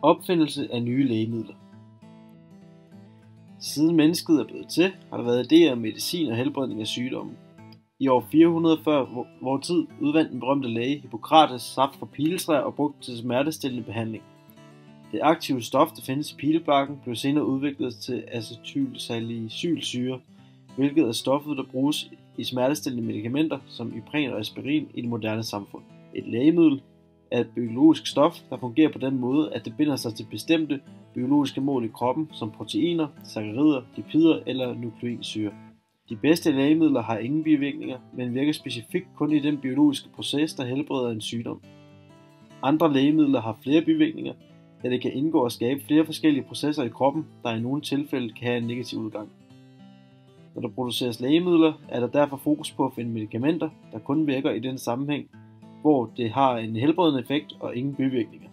Opfindelse af nye lægemidler. Siden mennesket er blevet til, har der været idéer om medicin og helbredning af sygdomme. I år 400 før vor tid udvandt den berømte læge Hippokrates saft fra piletræer og brugt til smertestillende behandling. Det aktive stof, der findes i pilebarken, blev senere udviklet til acetylsalicylsyre, hvilket er stoffet, der bruges i smertestillende medicamenter som Ipren og aspirin i det moderne samfund. Et lægemiddel er et biologisk stof, der fungerer på den måde, at det binder sig til bestemte biologiske mål i kroppen, som proteiner, sakkarider, lipider eller nukleinsyre. De bedste lægemidler har ingen bivirkninger, men virker specifikt kun i den biologiske proces, der helbreder en sygdom. Andre lægemidler har flere bivirkninger, da det kan indgå at skabe flere forskellige processer i kroppen, der i nogle tilfælde kan have en negativ udgang. Når der produceres lægemidler, er der derfor fokus på at finde medicamenter, der kun virker i den sammenhæng, hvor det har en helbredende effekt og ingen bivirkninger.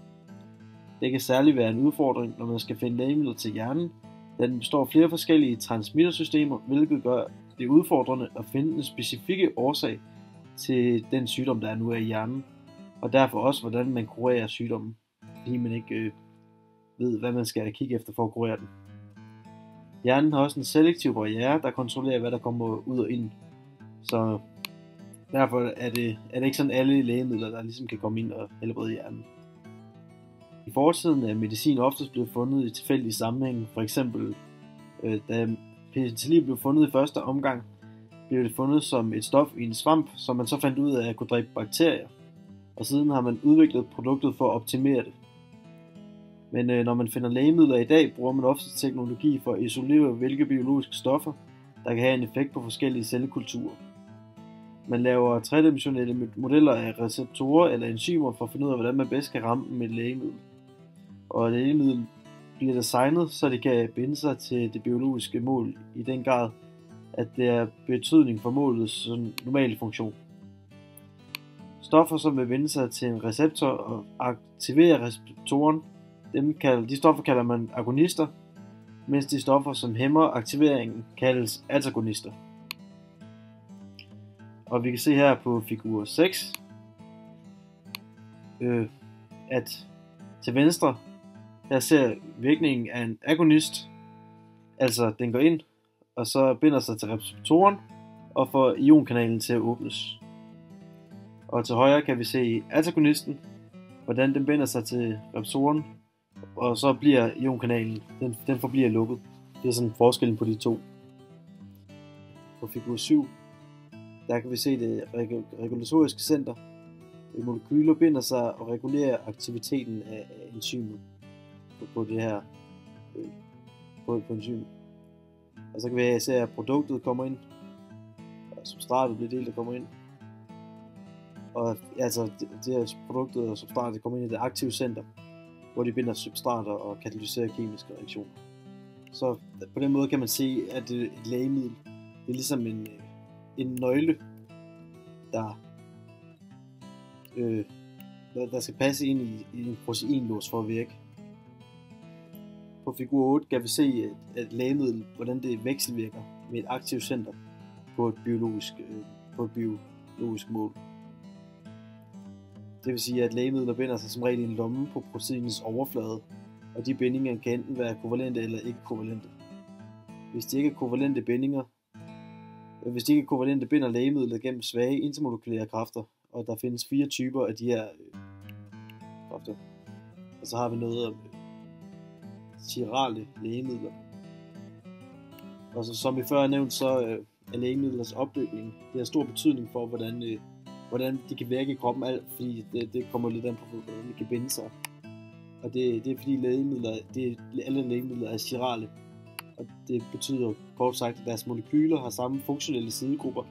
Det kan særligt være en udfordring, når man skal finde lægemidler til hjernen, da den består af flere forskellige transmittersystemer, hvilket gør det udfordrende at finde en specifikke årsag til den sygdom, der nu er i hjernen, og derfor også, hvordan man kurerer sygdommen, fordi man ikke ved, hvad man skal kigge efter for at kurere den. Hjernen har også en selektiv barriere, der kontrollerer, hvad der kommer ud og ind, så derfor er det ikke sådan alle lægemidler, der ligesom kan komme ind og helbrede hjernen. I fortiden er medicin oftest blevet fundet i tilfældige sammenhænge. For eksempel, da penicillin blev fundet i første omgang, blev det fundet som et stof i en svamp, som man så fandt ud af at kunne dræbe bakterier. Og siden har man udviklet produktet for at optimere det. Men når man finder lægemidler i dag, bruger man ofte teknologi for at isolere hvilke biologiske stoffer, der kan have en effekt på forskellige cellekulturer. Man laver tredimensionelle modeller af receptorer eller enzymer for at finde ud af, hvordan man bedst kan ramme med et lægemiddel. Og lægemiddel bliver designet, så det kan binde sig til det biologiske mål i den grad, at det er betydning for målets normale funktion. Stoffer, som vil binde sig til en receptor og aktivere receptoren, de stoffer kalder man agonister, mens de stoffer, som hæmmer aktiveringen, kaldes antagonister. Og vi kan se her på figur 6, at til venstre, her ser virkningen af en agonist, altså den går ind, og så binder sig til receptoren, og får ionkanalen til at åbnes. Og til højre kan vi se antagonisten, hvordan den binder sig til receptoren, og så bliver ionkanalen, den forbliver lukket. Det er sådan forskellen på de to. På figur 7, der kan vi se det regulatoriske center. Molekyler binder sig og regulerer aktiviteten af enzymet på det her på enzym. Og så kan vi se, at produktet kommer ind, og substratet bliver delt og kommer ind. Og altså det her produktet og substratet kommer ind i det aktive center, hvor de binder substrater og katalyserer kemiske reaktioner. Så på den måde kan man se, at et lægemiddel, det er ligesom en nøgle, der skal passe ind i en proteinlås for at virke. På figur 8 kan vi se et lægemiddel, hvordan det vekselvirker med et aktivt center på et biologisk mål. Det vil sige, at lægemidler binder sig som regel i en lomme på proteinets overflade, og de bindinger kan enten være kovalente eller ikke kovalente. Hvis de ikke er kovalente binder lægemidler gennem svage intermolekylære kræfter, og der findes 4 typer af de her kræfter. Og så har vi noget om chirale lægemidler. Og så, som vi før har nævnt, så er lægemidlers opbygning, det har stor betydning for, hvordan de kan virke i kroppen, fordi det kommer lidt an på, hvordan de kan binde sig. Og det er fordi alle lægemidler er chirale. Og det betyder kort sagt, at deres molekyler har samme funktionelle sidegrupper,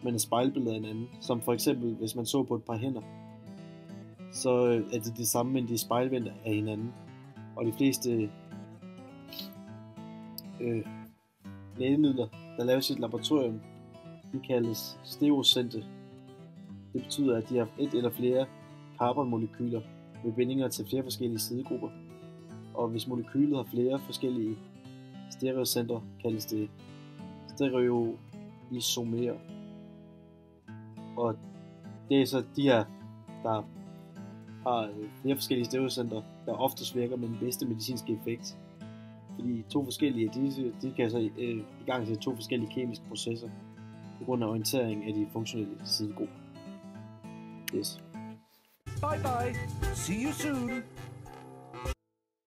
men er spejlbilleder af hinanden. Som for eksempel, hvis man så på et par hænder, så er det samme, men de er spejlvendte af hinanden. Og de fleste lægemidler, der laves i et laboratorium, de kaldes stereocente. Det betyder, at de har et eller flere carbonmolekyler med bindinger til flere forskellige sidegrupper. Og hvis molekylet har flere forskellige stereocenter, kaldes det stereoisomerer. Og det er så de her, der har flere forskellige steroidcentre, der oftest virker med den bedste medicinske effekt. Fordi to forskellige af disse, de kan så i gang til to forskellige kemiske processer på grund af orientering af de funktionelle sidegrupper. Yes. Bye bye. See you soon.